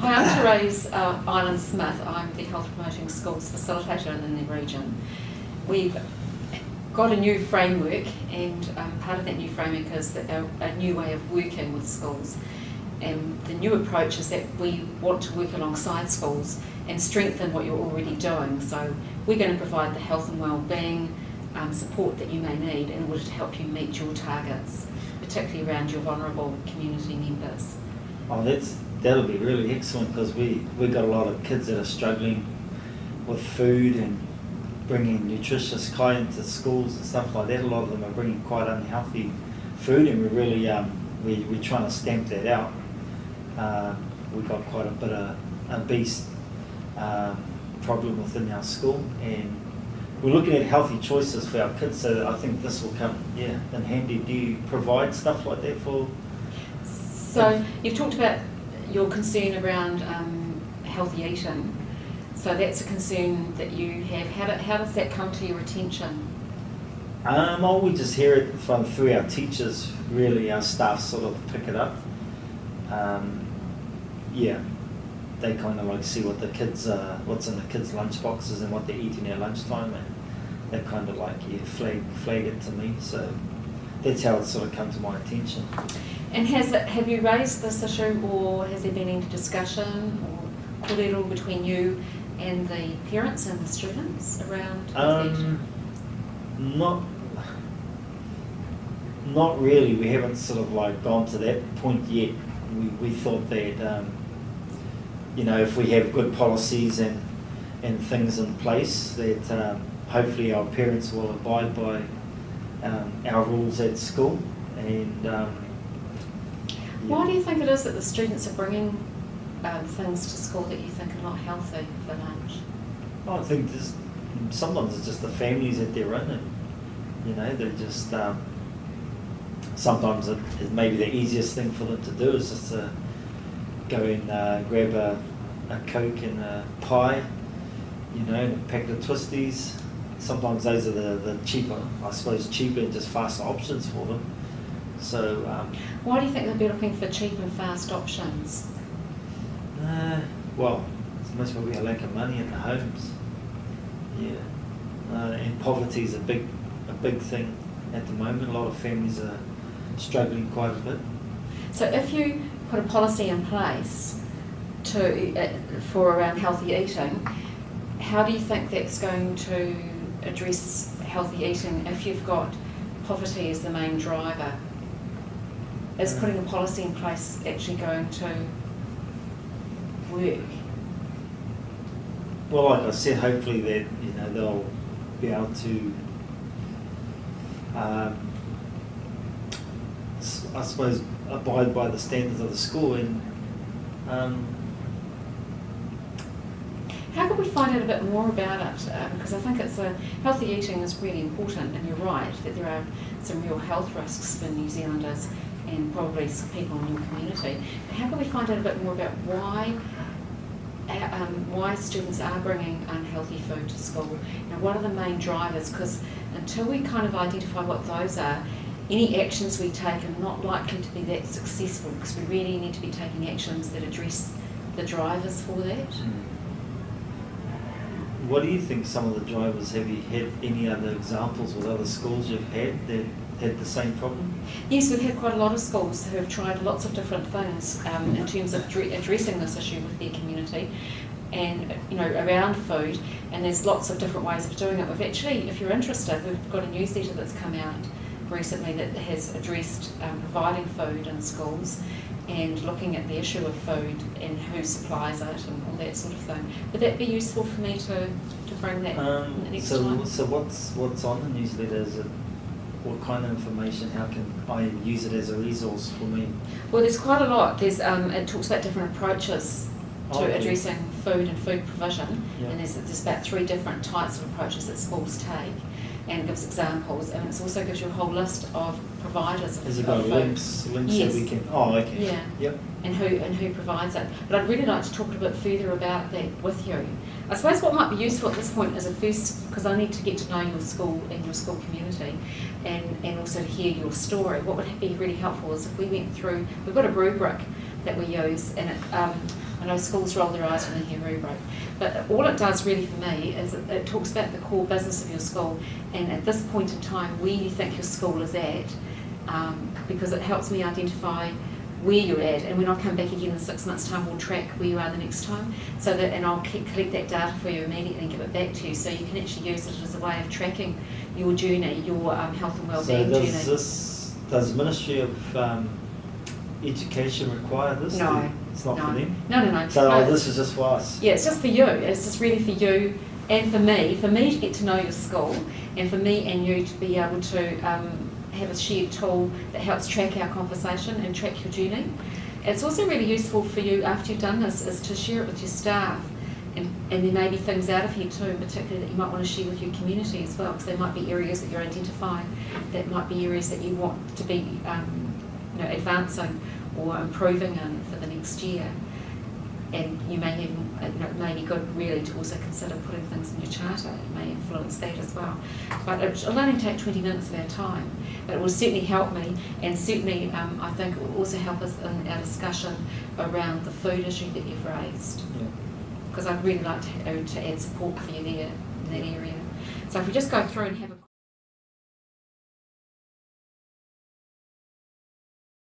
Hi, I'm Therese Island Smith. I'm the Health Promoting Schools Facilitator in the region. We've got a new framework, and part of that new framework is a new way of working with schools. And the new approach is that we want to work alongside schools and strengthen what you're already doing. So we're going to provide the health and wellbeing support that you may need in order to help you meet your targets, particularly around your vulnerable community members. Oh, that'll be really excellent, because we got a lot of kids that are struggling with food and bringing nutritious kind into schools and stuff like that. A lot of them are bringing quite unhealthy food, and we really we're trying to stamp that out. We've got quite a bit of obese problem within our school, and we're looking at healthy choices for our kids. So I think this will come in handy. Do you provide stuff like that for? So you've talked about your concern around healthy eating. So that's a concern that you have. How does that come to your attention? We just hear it through our teachers. Really, our staff sort of pick it up. They kind of like see what the kids, what's in the kids' lunch boxes and what they're eating at lunchtime, and they kind of like flag it to me. So that's how it's sort of come to my attention. And have you raised this issue, or has there been any discussion or kōrero between you and the parents and the students around that? Not really. We haven't sort of like gone to that point yet. We thought that if we have good policies and things in place, that hopefully our parents will abide by our rules at school. And why do you think it is that the students are bringing things to school that you think are not healthy for lunch? I think sometimes it's just the families that they're in, and they're just sometimes it may be the easiest thing for them to do is just to go and grab a Coke and a pie, and a packet of twisties. Sometimes those are the cheaper and just faster options for them. So why do you think they'll be looking for cheap and fast options? Well, it's most probably a lack of money in the homes. And poverty is a big thing at the moment. A lot of families are struggling quite a bit. So if you put a policy in place for around healthy eating, how do you think that's going to address healthy eating if you've got poverty as the main driver? Is putting a policy in place actually going to work? Well, like I said, hopefully that they'll be able to, I suppose, abide by the standards of the school. And how could we find out a bit more about it? Because I think healthy eating is really important, and you're right that there are some real health risks for New Zealanders and probably some people in your community. How can we find out a bit more about why students are bringing unhealthy food to school? What are the main drivers? Because until we kind of identify what those are, any actions we take are not likely to be that successful, because we really need to be taking actions that address the drivers for that. What do you think some of the drivers, have you had any other examples with other schools you've had that had the same problem? Yes, we've had quite a lot of schools who have tried lots of different things in terms of addressing this issue with their community and around food, and there's lots of different ways of doing it. We've actually, if you're interested, we've got a newsletter that's come out recently that has addressed providing food in schools and looking at the issue of food and who supplies it and all that sort of thing. Would that be useful for me to bring that in the next time? So what's on the newsletter? Is it what kind of information? How can I use it as a resource for me? Well, there's quite a lot. There's it talks about different approaches to addressing food and food provision, and there's about 3 different types of approaches that schools take, and gives examples, and it also gives you a whole list of providers of food. Has it got links yes. that we can? Oh, okay. Yeah. Yep. And who provides it. But I'd really like to talk a bit further about that with you. I suppose what might be useful at this point is because I need to get to know your school and your school community, and also to hear your story. What would be really helpful is if we went through, we've got a rubric that we use, and I know schools roll their eyes when they hear rubric, but all it does really for me is it talks about the core business of your school, and at this point in time where you think your school is at, because it helps me identify where you're at, and when I come back again in 6 months' time, we'll track where you are the next time. So that, and I'll collect that data for you immediately and give it back to you, so you can actually use it as a way of tracking your journey, your health and wellbeing journey. Does Ministry of Education require this? No, it's not no. for them. No. So this is just for us. Yeah, it's just for you. It's just really for you and for me to get to know your school, and for me and you to be able to have a shared tool that helps track our conversation and track your journey. It's also really useful for you after you've done this is to share it with your staff, and there may be things out of here too, particularly that you might want to share with your community as well, because there might be areas that you're identifying that might be areas that you want to be advancing or improving in for the next year. And you may even, it may be good really to also consider putting things in your charter. It may influence that as well. But it'll only take 20 minutes of our time. But it will certainly help me, and certainly I think it will also help us in our discussion around the food issue that you've raised. Yeah. Because I'd really like to add support for you there in that area. So if we just go through and have a